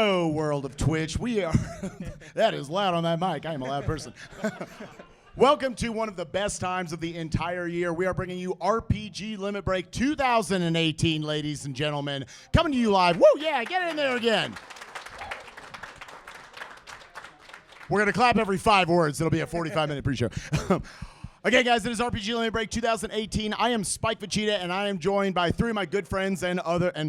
Hello, world of Twitch. We are, that is loud on that mic. I am a loud person. Welcome to one of the best times of the entire year. We are bringing you RPG Limit Break 2018, ladies and gentlemen. Coming to you live. Woo, yeah, get in there again. We're going to clap every 5 words. It'll be a 45-minute pre-show. Again, guys, it is RPG Limit Break 2018. I am SpikeVegeta, and I am joined by 3 of my good friends and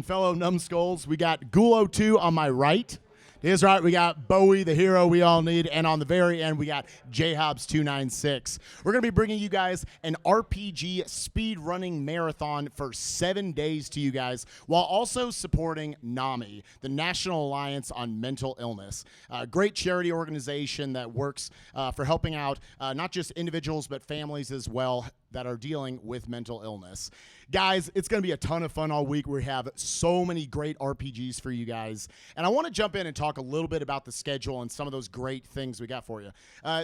fellow numbskulls. We got Ghoul02 on my right. That's right, we got Bowie, the hero we all need, and on the very end, we got JHobs296. We're going to be bringing you guys an RPG speedrunning marathon for 7 days to you guys, while also supporting Nami, the National Alliance on Mental Illness. A great charity organization that works for helping out not just individuals, but families as well that are dealing with mental illness. Guys, it's going to be a ton of fun all week. We have so many great RPGs for you guys. And I want to jump in and talk a little bit about the schedule and some of those great things we got for you.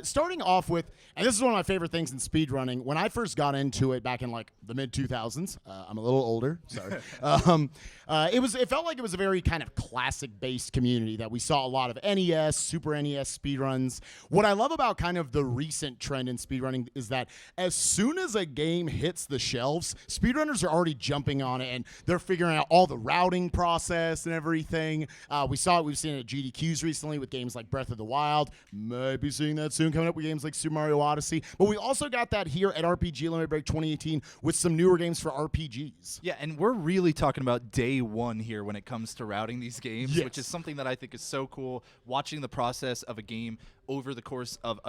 Starting off with, and this is one of my favorite things in speedrunning, when I first got into it back in like the mid-2000s, I'm a little older, sorry. It felt like it was a very kind of classic-based community that we saw a lot of NES, Super NES speedruns. What I love about kind of the recent trend in speedrunning is that as soon as a game hits the shelves, speedrunners are already jumping on it and they're figuring out all the routing process and everything. We've seen it at GDQs recently with games like Breath of the Wild. Might be seeing that soon coming up with games like Super Mario Odyssey. But we also got that here at RPG Limit Break 2018 with some newer games for RPGs. Yeah, and we're really talking about day one here when it comes to routing these games, yes, which is something that I think is so cool, watching the process of a game over the course of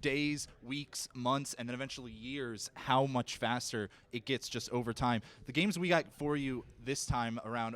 days, weeks, months, and then eventually years, how much faster it gets just over time. The games we got for you this time around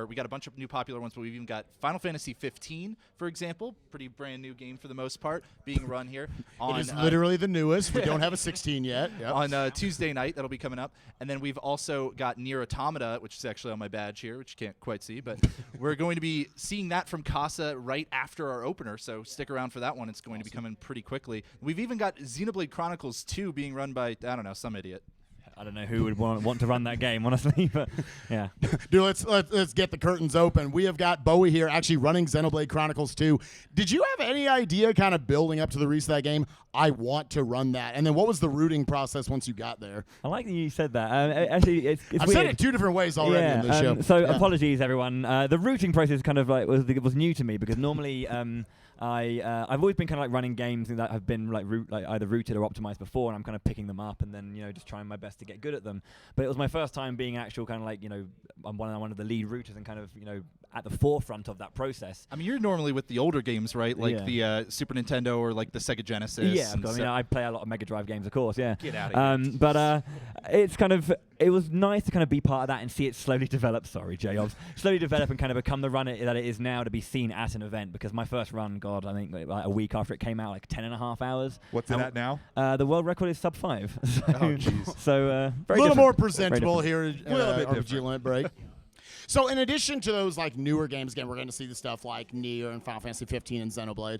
we got a bunch of new popular ones, but we've even got Final Fantasy 15, for example, pretty brand new game for the most part, being run here. It is literally the newest. We don't have a 16 yet. Yep. On Tuesday night, that'll be coming up. And then we've also got Nier Automata, which is actually on my badge here, which you can't quite see, but we're going to be seeing that from Casa right after our opener, so stick around for that one. It's going to be coming pretty quickly. We've even got Xenoblade Chronicles 2 being run by, I don't know, some idiot. I don't know who would want to run that game, honestly, but yeah. Dude, let's get the curtains open. We have got Bowie here actually running Xenoblade Chronicles 2. Did you have any idea kind of building up to the release of that game, I want to run that? And then what was the rooting process once you got there? I like that you said that. Actually, it's I've weird. said it 2 different ways already in the show. Apologies, everyone. The rooting process kind of like was new to me because normally I've always been kind of like running games that have been like either rooted or optimized before, and I'm kind of picking them up and then just trying my best to get good at them. But it was my first time being actual kind of like I'm one of the lead rooters and kind of at the forefront of that process. I mean, you're normally with the older games, right? Like the Super Nintendo or like the Sega Genesis. Yeah, I play a lot of Mega Drive games, of course. Yeah. Get out of here. But it was nice to kind of be part of that and see it slowly develop. Sorry, J-Obs. Slowly develop and kind of become the run that it is now to be seen at an event. Because my first run, God, I think like a week after it came out, like 10.5 hours. What's it at now? The world record is sub 5. So, oh, jeez. So very a little more presentable here at RPG different. Limit Break. So in addition to those like newer games, again, we're going to see the stuff like Nier and Final Fantasy 15 and Xenoblade.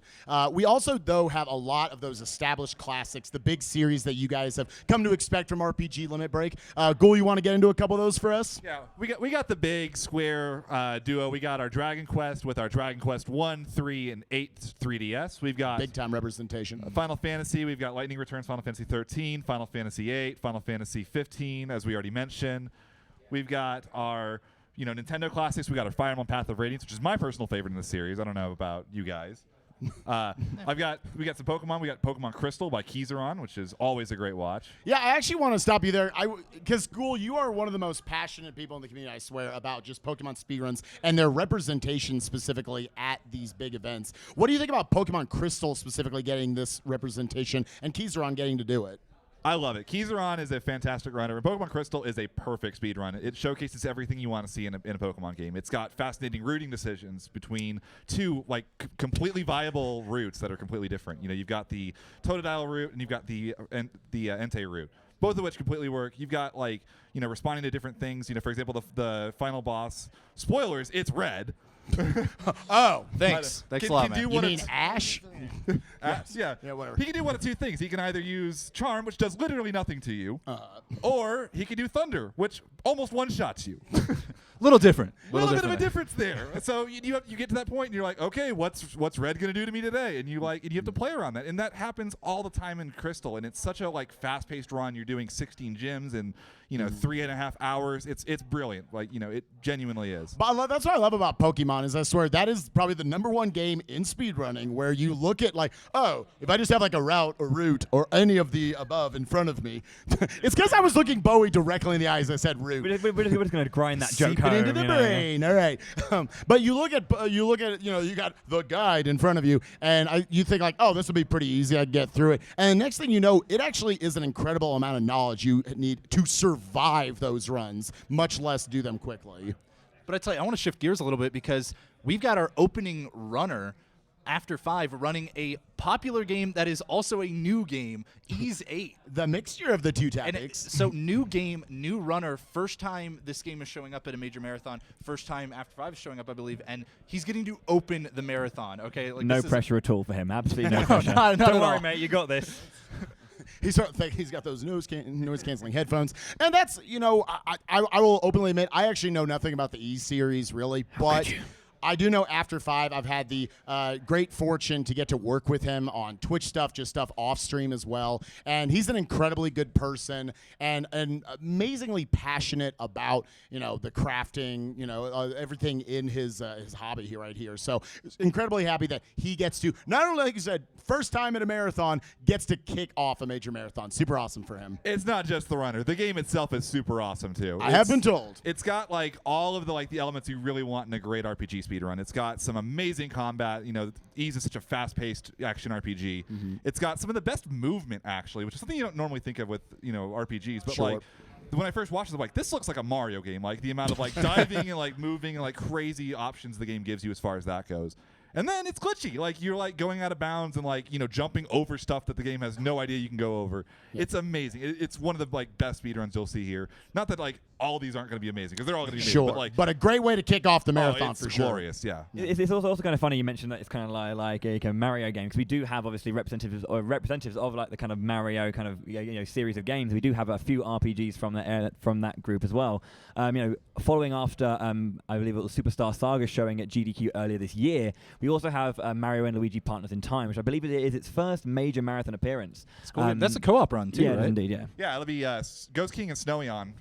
We also, though, have a lot of those established classics, the big series that you guys have come to expect from RPG Limit Break. Ghoul, you want to get into a couple of those for us? Yeah, we got the big square duo. We got our Dragon Quest with our Dragon Quest 1, 3, and 8 3DS. We've got big time representation. Final Fantasy. We've got Lightning Returns, Final Fantasy 13, Final Fantasy 8, Final Fantasy 15, as we already mentioned. We've got our Nintendo classics. We got our Fire Emblem Path of Radiance, which is my personal favorite in the series. I don't know about you guys. We got some Pokemon. We got Pokemon Crystal by Kizaron, which is always a great watch. Yeah, I actually want to stop you there. Because, Ghoul, you are one of the most passionate people in the community, I swear, about just Pokemon speedruns and their representation specifically at these big events. What do you think about Pokemon Crystal specifically getting this representation and Kizaron getting to do it? I love it. Kizaron is a fantastic runner, and Pokemon Crystal is a perfect speed run. It showcases everything you want to see in a Pokemon game. It's got fascinating routing decisions between 2 like completely viable routes that are completely different. You've got the Totodile route and you've got the Entei route, both of which completely work. You've got responding to different things. For example, the final boss. Spoilers. It's red. Oh, thanks. Thanks a lot, man. You mean Ash? Ash, yeah. Yeah, whatever. He can do one of 2 things. He can either use Charm, which does literally nothing to you, or he can do Thunder, which almost one-shots you. Little different. Little bit of a difference there. So you get to that point and you're like, okay, what's red gonna do to me today? And you have to play around that, and that happens all the time in Crystal. And it's such a like fast-paced run. You're doing 16 gyms in 3.5 hours. It's brilliant. Like it genuinely is. But that's what I love about Pokemon is I swear that is probably the #1 game in speedrunning where you look at like, oh, if I just have like a route or route or any of the above in front of me, it's because I was looking Bowie directly in the eyes. I said route. We're just going to grind that joke Seep it home, into the brain. All right. But you look at you got the guide in front of you, and you think like, oh, this will be pretty easy. I'd get through it. And next thing you know, it actually is an incredible amount of knowledge you need to survive those runs, much less do them quickly. But I tell you, I want to shift gears a little bit because we've got our opening runner after 5 running a popular game that is also a new game, ES8. The mixture of the two And tactics. so new game, new runner, first time this game is showing up at a major marathon, first time after 5 is showing up, I believe, and he's getting to open the marathon, okay? Like No this pressure at all for him. Absolutely no pressure. not Don't at worry, all. mate. You got this. He's got those noise canceling headphones, and that's I will openly admit I actually know nothing about the ESeries really, but I do know after 5 I've had the great fortune to get to work with him on Twitch stuff, just stuff off stream as well, and he's an incredibly good person and amazingly passionate about the crafting, everything in his hobby here right here. So incredibly happy that he gets to not only, like you said, first time at a marathon, gets to kick off a major marathon. Super awesome for him. It's not just the runner. The game itself is super awesome too. I have been told. It's got like all of the elements you really want in a great RPG speedrun. It's got some amazing combat. Ys is such a fast-paced action RPG. Mm-hmm. It's got some of the best movement actually, which is something you don't normally think of with RPGs. But Sure. like when I first watched it, I'm like, this looks like a Mario game. Like the amount of like diving and like moving and like crazy options the game gives you as far as that goes. And then it's glitchy. Like you're like going out of bounds and like jumping over stuff that the game has no idea you can go over. Yeah. It's amazing. It's one of the like best speedruns you'll see here. Not that like all these aren't going to be amazing because they're all going to be amazing. But a great way to kick off the marathon it's for sure. Glorious, yeah. It's also kind of funny you mentioned that it's kind of like a kind of Mario game because we do have obviously representatives of like the kind of Mario kind of series of games. We do have a few RPGs from that group as well. Following after I believe it was Superstar Saga showing at GDQ earlier this year, we also have Mario and Luigi Partners in Time, which I believe it is its first major marathon appearance. It's cool. That's a co-op run too, yeah, right? Indeed, yeah. Yeah, it'll be Ghost King and Snowy On,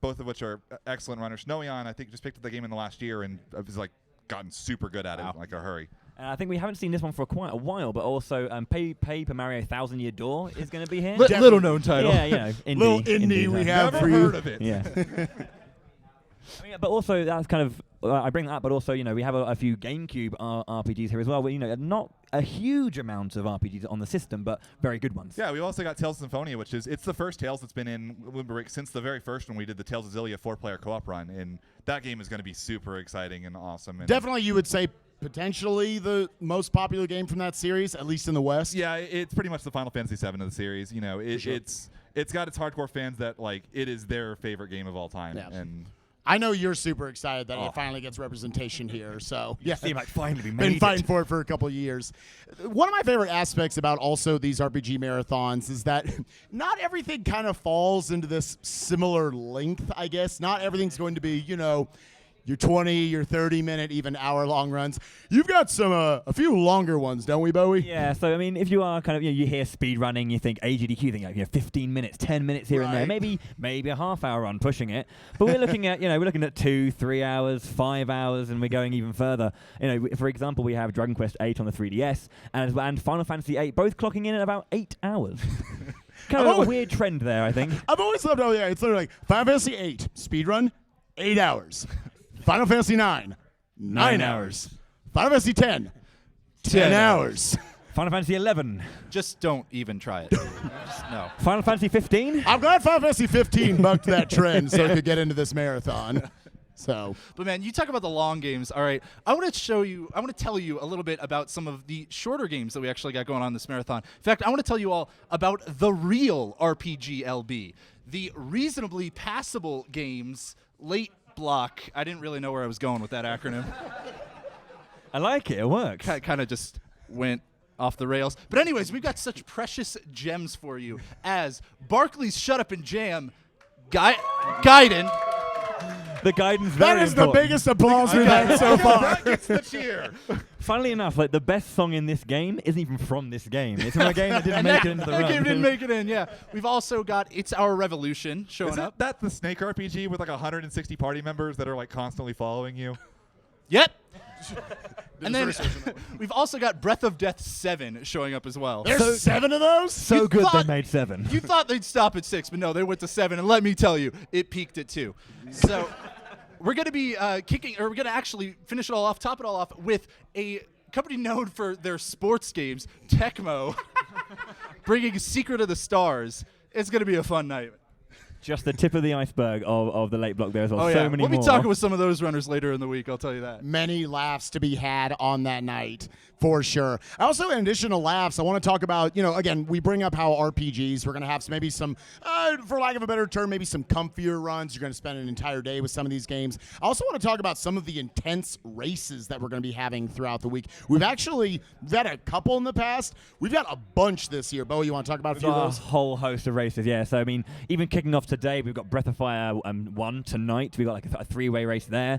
both of which are excellent runners. Snowy On, I think, just picked up the game in the last year and has like gotten super good at it in like a hurry. I think we haven't seen this one for quite a while, but also Paper Mario 1000 Year Door is going to be here. Little known title. Yeah, indie. Little indie we have Never for you. heard of it. Yeah. But also that's kind of I bring that up, but also we have a few GameCube RPGs here as well. Where not a huge amount of RPGs on the system, but very good ones. Yeah, we've also got Tales of Symphonia, which is it's the first Tales that's been in Limerick since the very first one we did the Tales of Xillia 4-player co-op run, and that game is going to be super exciting and awesome. And Definitely, you would say potentially the most popular game from that series, at least in the West. Yeah, it's pretty much the Final Fantasy VII of the series. Sure. It's got its hardcore fans that like it is their favorite game of all time. Yeah. And I know you're super excited that it finally gets representation here. So yeah, seem like finally we made been it. fighting for it for a couple of years. One of my favorite aspects about also these RPG marathons is that not everything kind of falls into this similar length. I guess not everything's going to be your 20, your 30-minute, even hour-long runs. You've got some a few longer ones, don't we, Bowie? Yeah. So I mean, if you are kind of you hear speed running, you think AGDQ, you think like 15 minutes, 10 minutes here and there, maybe a half-hour run pushing it. But we're looking at 2, 3 hours, 5 hours, and we're going even further. For example, we have Dragon Quest VIII on the 3DS and Final Fantasy VIII, both clocking in at about 8 hours. Kind of a weird trend there, I think. I've always loved it's literally like Final Fantasy VIII speedrun, 8 hours. Final Fantasy IX, 9 hours. Final Fantasy X, 10 hours. Final Fantasy 11. Just don't even try it. Just no. Final Fantasy 15. I'm glad Final Fantasy 15 bucked that trend so it could get into this marathon. So, but man, you talk about the long games. All right, I want to tell you a little bit about some of the shorter games that we actually got going on this marathon. In fact, I want to tell you all about the real RPGLB, the reasonably passable games late block. I didn't really know where I was going with that acronym. I like it. It works. Kind of just went off the rails. But anyways, we've got such precious gems for you as Barclay's Shut Up and Jam, Gaiden. the guidance That very is the important. biggest applause we've had so far. That gets the cheer. Funnily enough, like the best song in this game isn't even from this game. It's from a game that didn't make it into the That run. game didn't make it in, yeah. We've also got It's Our Revolution showing Isn't up. that the Snake RPG with like 160 party members that are like constantly following you? Yep. And then we've also got Breath of Death 7 showing up as well. There's 7 of those? So You good thought- they made 7. You thought they'd stop at 6, but no, they went to 7, and let me tell you, it peaked at 2. So we're going to be we're going to actually finish it all off, top it all off with a company known for their sports games, Tecmo, bringing Secret of the Stars. It's going to be a fun night. Just the tip of the iceberg of the late block there as well. Oh, so yeah. many We'll be more. talking with some of those runners later in the week, I'll tell you that. Many laughs to be had on that night, for sure. Also, in addition to laughs, I want to talk about, again, we bring up how RPGs, we're going to have maybe some, for lack of a better term, maybe some comfier runs. You're going to spend an entire day with some of these games. I also want to talk about some of the intense races that we're going to be having throughout the week. We've had a couple in the past. We've got a bunch this year. Bo, you want to talk about a few of A those? whole host of races, yeah. So, I mean, even kicking off today, we've got Breath of Fire 1 tonight. We've got like a 3-way race there.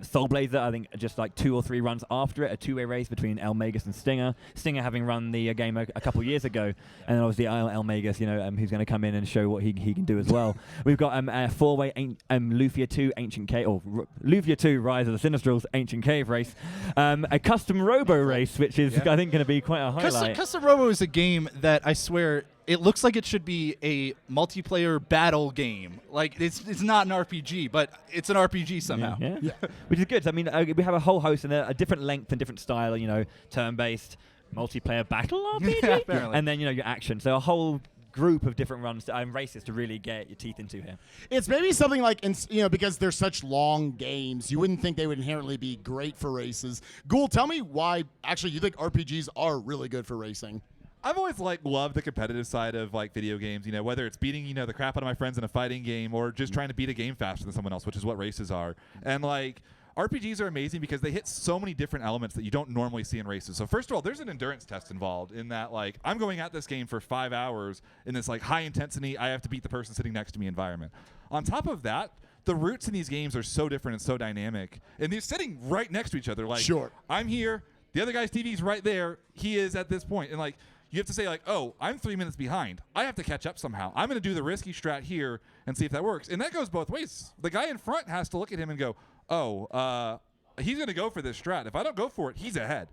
Soul Blazer, I think, just like 2 or 3 runs after it, a 2-way race between El Magus and Stinger. Stinger having run the game a couple years ago, and then obviously El Magus, who's going to come in and show what he can do as well. We've got a 4-way Lufia 2 Ancient Cave, or Lufia 2 Rise of the Sinistrals Ancient Cave race. A custom Robo race, which is, I think, going to be quite a highlight. Custom Robo is a game that I swear it looks like it should be a multiplayer battle game. Like it's not an RPG, but it's an RPG somehow. Yeah. Which is good. I mean, we have a whole host and a different length and different style. Turn-based multiplayer battle RPG, Yeah, apparently. and then your action. So a whole group of different runs and races to really get your teeth into here. It's maybe something like, because they're such long games, you wouldn't think they would inherently be great for races. Ghoul, tell me why actually you think RPGs are really good for racing. I've always loved the competitive side of video games, whether it's beating, the crap out of my friends in a fighting game or just trying to beat a game faster than someone else, which is what races are. And RPGs are amazing because they hit so many different elements that you don't normally see in races. So first of all, there's an endurance test involved in that I'm going at this game for 5 hours in this high intensity, I have to beat the person sitting next to me environment. On top of that, the routes in these games are so different and so dynamic. And they're sitting right next to each other. Sure. I'm here, the other guy's TV's right there, he is at this point. And you have to say oh, I'm 3 minutes behind. I have to catch up somehow. I'm going to do the risky strat here and see if that works. And that goes both ways. The guy in front has to look at him and go, he's going to go for this strat. If I don't go for it, he's ahead.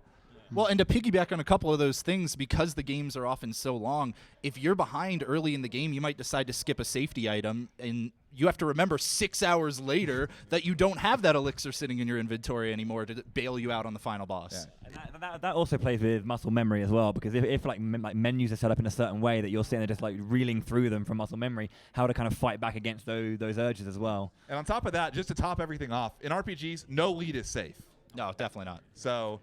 Well, and to piggyback on a couple of those things, because the games are often so long, if you're behind early in the game, you might decide to skip a safety item, and you have to remember 6 hours later that you don't have that elixir sitting in your inventory anymore to bail you out on the final boss. Yeah. And that also plays with muscle memory as well, because if menus are set up in a certain way that you're sitting there just reeling through them from muscle memory, how to kind of fight back against those urges as well. And on top of that, just to top everything off, in RPGs, no lead is safe. No, definitely not. So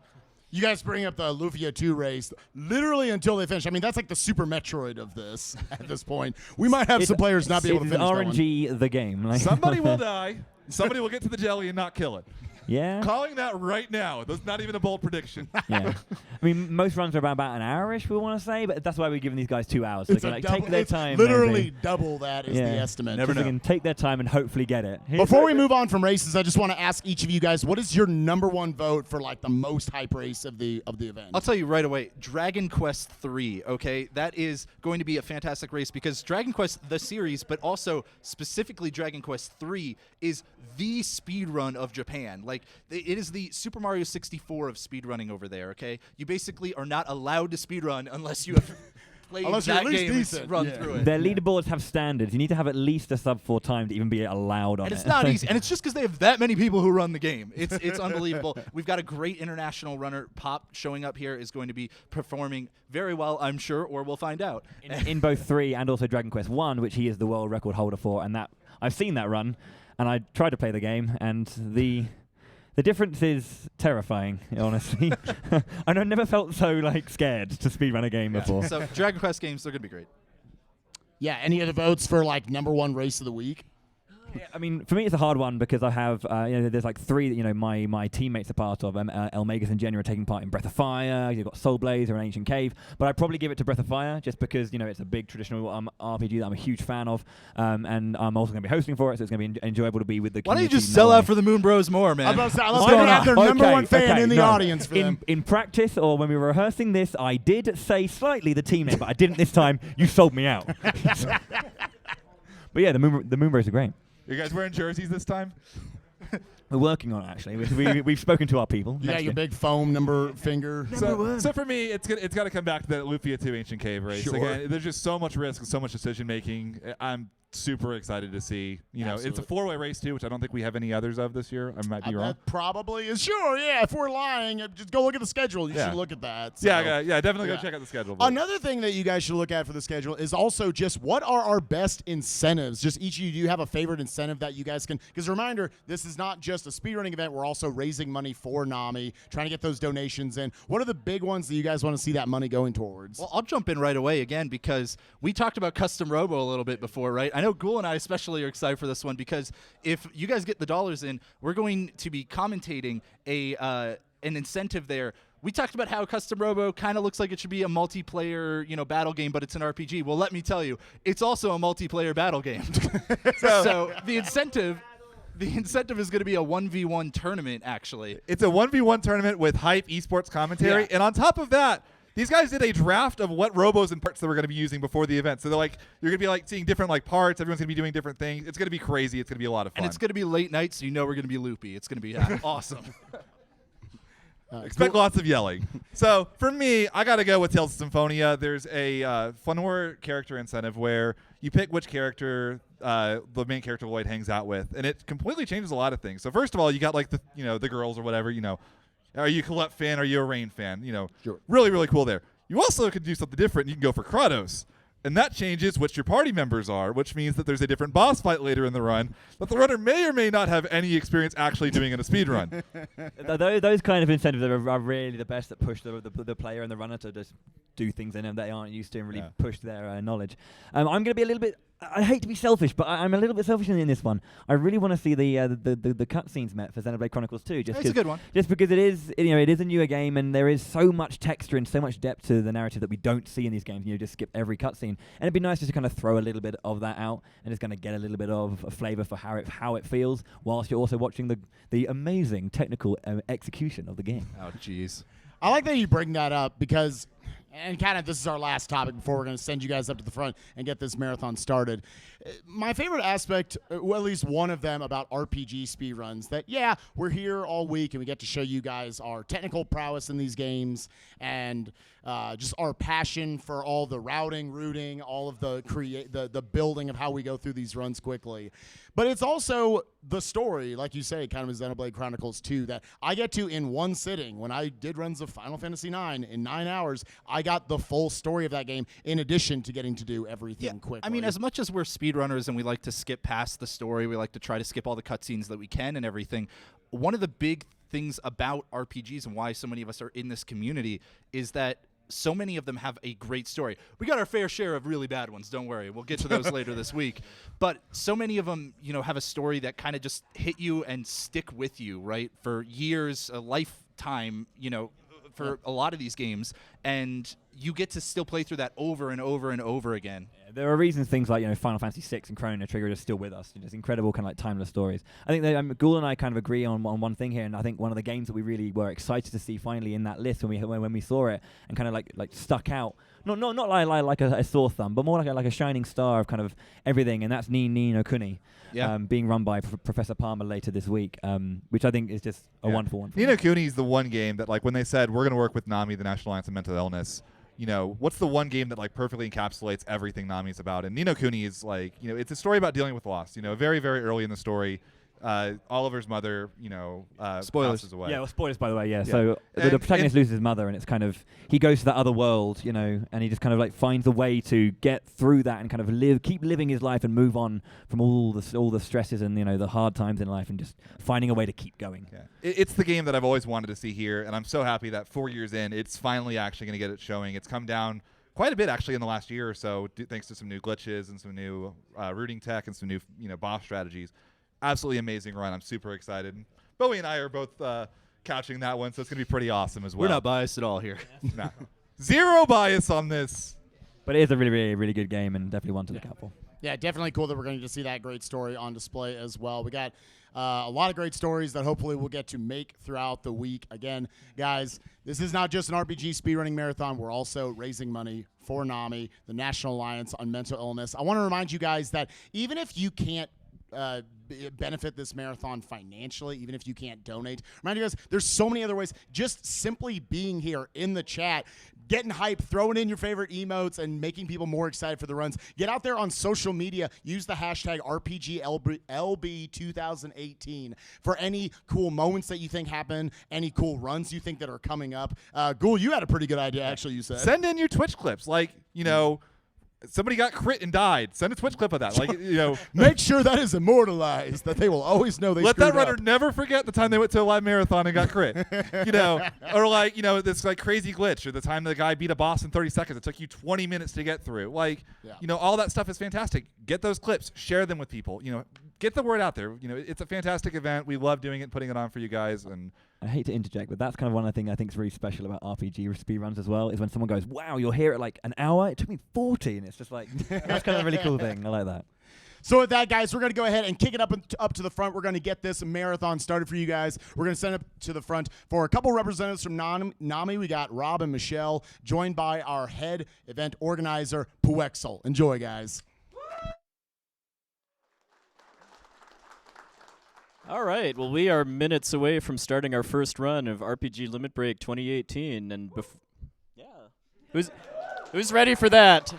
You guys bring up the Lufia 2 race literally until they finish. I mean, that's like the Super Metroid of this at this point. We might have some players not be able to finish that one. RNG the game. somebody will die. Somebody will get to the jelly and not kill it. Yeah. Calling that right now. That's not even a bold prediction. Yeah. I mean, most runs are about an hour-ish, we want to say, but that's why we're giving these guys 2 hours. So It's they a can double, take their it's time. literally maybe. double that is the estimate. Never So they know. can take their time and hopefully get it. Before we move on from races, I just want to ask each of you guys, what is your number one vote for the most hype race of the event? I'll tell you right away, Dragon Quest III, okay? That is going to be a fantastic race because Dragon Quest, the series, but also specifically Dragon Quest III, is the speedrun of Japan. It is the Super Mario 64 of speedrunning over there, okay? You basically are not allowed to speedrun unless you have played Unless you're that at least game decent, and run yeah. through it. Their leaderboards have standards. You need to have at least a sub 4 time to even be allowed on And it. it's not easy. And it's just because they have that many people who run the game. It's unbelievable. We've got a great international runner. Pop showing up here is going to be performing very well, I'm sure, or we'll find out. in both 3 and also Dragon Quest 1, which he is the world record holder for, and that I've seen that run, and I tried to play the game, and the difference is terrifying, honestly. And I never felt so scared to speedrun a game before. So Dragon Quest games, they're going to be great. Yeah, any other votes for number one race of the week? I mean, for me, it's a hard one because I have, there's like 3 that, my teammates are part of. Elmegas and Jenna are taking part in Breath of Fire. You've got Soul Blaze or an Ancient Cave. But I'd probably give it to Breath of Fire just because, it's a big traditional RPG that I'm a huge fan of. And I'm also going to be hosting for it, so it's going to be enjoyable to be with the community. Why don't you just sell out for the Moon Bros more, man? Let's have their number one fan in the audience for them. In practice or when we were rehearsing this, I did say slightly the team name, but I didn't this time. You sold me out. But yeah, the Moon Bros are great. You guys wearing jerseys this time? We're working on it, actually. We've spoken to our people. Yeah, your big foam number finger. So for me, it's got to come back to that Lufia 2 Ancient Cave race. Sure. Again, there's just so much risk and so much decision making. I'm super excited to see. It's a 4-way race too, which I don't think we have any others of this year. I might be wrong. That probably is. Sure, yeah. If we're lying, just go look at the schedule. You should look at that. So. Yeah, definitely go check out the schedule. Another thing that you guys should look at for the schedule is also just what are our best incentives. Just each of you, do you have a favorite incentive that you guys can? Because reminder, this is not just a speedrunning event. We're also raising money for Nami, trying to get those donations in. What are the big ones that you guys want to see that money going towards? Well, I'll jump in right away again because we talked about custom robo a little bit before, right? I know Ghoul and I especially are excited for this one because if you guys get the dollars in, we're going to be commentating an incentive there. We talked about how Custom Robo kind of looks like it should be a multiplayer, battle game, but it's an RPG. Well, let me tell you, it's also a multiplayer battle game. So the incentive is going to be a 1v1 tournament, actually. It's a 1v1 tournament with hype esports commentary, and on top of that, these guys did a draft of what robos and parts that we're going to be using before the event. So they're like, you're going to be like seeing different like parts. Everyone's going to be doing different things. It's going to be crazy. It's going to be a lot of fun. And it's going to be late night, so we're going to be loopy. It's going to be awesome. Expect lots of yelling. So for me, I got to go with Tales of Symphonia. There's a Funwar character incentive where you pick which character the main character Lloyd hangs out with, and it completely changes a lot of things. So first of all, you got like the girls or whatever. Are you a Colette fan? Are you a Rain fan? Sure. Really, really cool there. You also could do something different. You can go for Kratos. And that changes which your party members are, which means that there's a different boss fight later in the run that the runner may or may not have any experience actually doing in a speed run. Those kind of incentives are really the best that push the player and the runner to just do things in them they aren't used to and really push their knowledge. I'm going to be a little bit. I hate to be selfish, but I'm a little bit selfish in this one. I really want to see the cutscenes met for Xenoblade Chronicles 2. It's a good one. Just because it is a newer game and there is so much texture and so much depth to the narrative that we don't see in these games. Just skip every cutscene, and it'd be nice just to kind of throw a little bit of that out and just kind of get a little bit of a flavor for how it feels, whilst you're also watching the amazing technical execution of the game. Oh, jeez. I like that you bring that up because, and kind of this is our last topic before we're going to send you guys up to the front and get this marathon started. My favorite aspect, well, at least one of them about RPG speedruns, that, we're here all week and we get to show you guys our technical prowess in these games and just our passion for all the routing, all of the building of how we go through these runs quickly. But it's also the story, like you say, kind of as Xenoblade Chronicles 2, that I get to in one sitting. When I did runs of Final Fantasy IX in 9 hours, I got the full story of that game in addition to getting to do everything quickly. I mean, as much as we're speedrunners and we like to skip past the story, we like to try to skip all the cutscenes that we can and everything, one of the big things about RPGs and why so many of us are in this community is that so many of them have a great story. We got our fair share of really bad ones, don't worry. We'll get to those later this week. But so many of them, have a story that kind of just hit you and stick with you, right? For years, a lifetime, for a lot of these games. And you get to still play through that over and over and over again. Yeah, there are reasons things like Final Fantasy VI and Chrono Trigger are still with us. Just incredible kind of like timeless stories. I think that Ghoul and I kind of agree on one thing here, and I think one of the games that we really were excited to see finally in that list when we saw it and kind of like stuck out. Not like a sore thumb, but more like a shining star of kind of everything, and that's Ni no Kuni. Yeah. Being run by Professor Palmer later this week, which I think is just a wonderful one. Ni no Kuni is the one game that, like, when they said we're going to work with Nami, the National Alliance of Mental Illness, what's the one game that like perfectly encapsulates everything Nami's about? And Ni no Kuni is like, it's a story about dealing with loss. Very, very early in the story, Oliver's mother, spoilers. passes away. Yeah, well, spoilers, by the way, yeah. So the protagonist loses his mother, and it's kind of, he goes to that other world, and he just kind of like finds a way to get through that and kind of keep living his life and move on from all the stresses and, the hard times in life and just finding a way to keep going. Yeah. It's the game that I've always wanted to see here, and I'm so happy that 4 years in, it's finally actually going to get it showing. It's come down quite a bit actually in the last year or so, thanks to some new glitches and some new routing tech and some new boss strategies. absolutely amazing run. I'm super excited. Bowie and I are both couching that one, so it's going to be pretty awesome as well. We're not biased at all here. No. Zero bias on this. But it is a really, really, really good game and definitely one to look out for. Yeah, definitely cool that we're going to see that great story on display as well. We got a lot of great stories that hopefully we'll get to make throughout the week. Again, guys, this is not just an RPG speedrunning marathon. We're also raising money for Nami, the National Alliance on Mental Illness. I want to remind you guys that even if you can't benefit this marathon financially, even if you can't donate, remind you guys, there's so many other ways. Just simply being here in the chat, getting hype, throwing in your favorite emotes, and making people more excited for the runs. Get out there on social media. Use the hashtag RPGLB 2018 for any cool moments that you think happen, any cool runs you think that are coming up. Ghoul, you had a pretty good idea, actually, you said. Send in your Twitch clips. Like, somebody got crit and died. Send a Twitch clip of that. Like, Make sure that is immortalized, that they will always know they let screwed that runner up. never forget the time they went to a live marathon and got crit. Or like, this like crazy glitch, or the time the guy beat a boss in 30 seconds. It took you 20 minutes to get through. Like, all that stuff is fantastic. Get those clips, share them with people. Get the word out there. It's a fantastic event. We love doing it and putting it on for you guys. And I hate to interject, but that's kind of one of the things I think is really special about RPG speedruns as well, is when someone goes, wow, you're here at like an hour? It took me 40. And it's just like, that's kind of a really cool thing. I like that. So with that, guys, we're going to go ahead and kick it up to the front. We're going to get this marathon started for you guys. We're going to send it to the front for a couple representatives from Nami. We got Rob and Michelle, joined by our head event organizer, Puexel. Enjoy, guys. All right. Well, we are minutes away from starting our first run of RPG Limit Break 2018, and who's ready for that?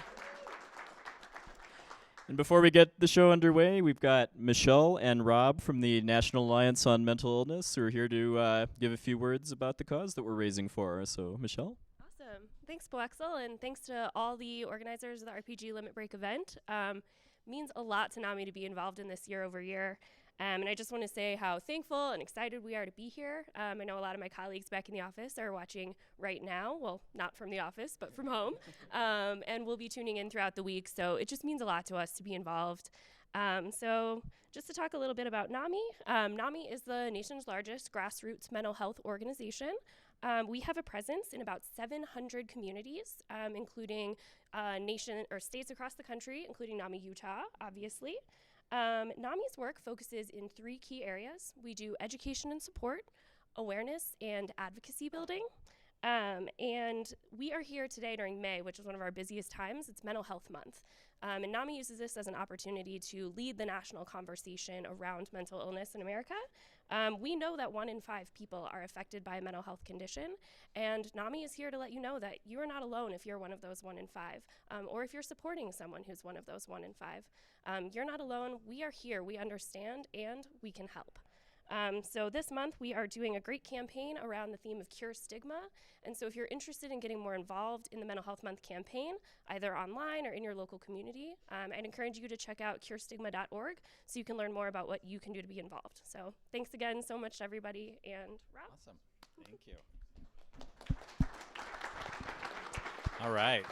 And before we get the show underway, we've got Michelle and Rob from the National Alliance on Mental Illness who are here to give a few words about the cause that we're raising for. So, Michelle? Awesome. Thanks, Boexel, and thanks to all the organizers of the RPG Limit Break event. Means a lot to Nami to be involved in this year over year. And I just want to say how thankful and excited we are to be here. I know a lot of my colleagues back in the office are watching right now. Well, not from the office, but from home. And we'll be tuning in throughout the week. So it just means a lot to us to be involved. So just to talk a little bit about Nami. Nami is the nation's largest grassroots mental health organization. We have a presence in about 700 communities, including nation or states across the country, including Nami, Utah, obviously. NAMI's work focuses in 3 key areas. We do education and support, awareness, and advocacy building. And we are here today during May, which is one of our busiest times. It's Mental Health Month. And NAMI uses this as an opportunity to lead the national conversation around mental illness in America. We know that 1 in 5 people are affected by a mental health condition, and NAMI is here to let you know that you are not alone if you're one of those 1 in 5, or if you're supporting someone who's one of those 1 in 5. You're not alone. We are here. We understand, and we can help. So this month we are doing a great campaign around the theme of Cure Stigma. And so if you're interested in getting more involved in the Mental Health Month campaign, either online or in your local community, I'd encourage you to check out curestigma.org so you can learn more about what you can do to be involved. So thanks again so much to everybody, and Rob. Awesome. Thank you. All right.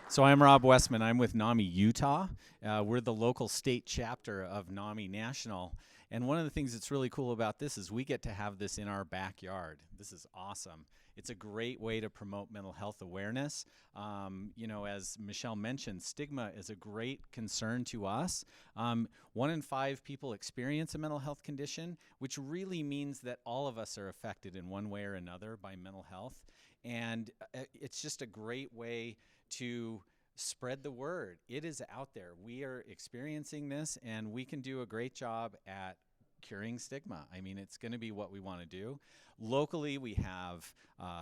So I'm Rob Westman. I'm with NAMI Utah. We're the local state chapter of NAMI National. And one of the things that's really cool about this is we get to have this in our backyard. This is awesome. It's a great way to promote mental health awareness. As Michelle mentioned, stigma is a great concern to us. 1 in 5 people experience a mental health condition, which really means that all of us are affected in one way or another by mental health. And it's just a great way to spread the word. It is out there. We are experiencing this, and we can do a great job at curing stigma. I mean, it's going to be what we want to do. Locally, we have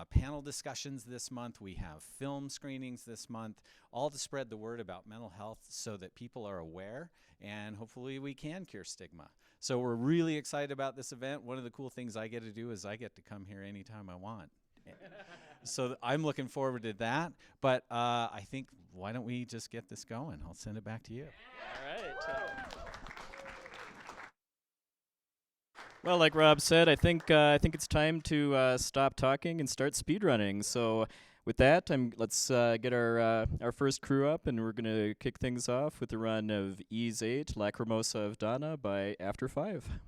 panel discussions this month. We have film screenings this month, all to spread the word about mental health so that people are aware, and hopefully we can cure stigma. So we're really excited about this event. One of the cool things I get to do is I get to come here anytime I want. So I'm looking forward to that. But I think, why don't we just get this going? I'll send it back to you. All right. Well, like Rob said, I think it's time to stop talking and start speedrunning. So with that, let's get our first crew up, and we're gonna kick things off with the run of Ease 8, Lacrimosa of Dana by After 5.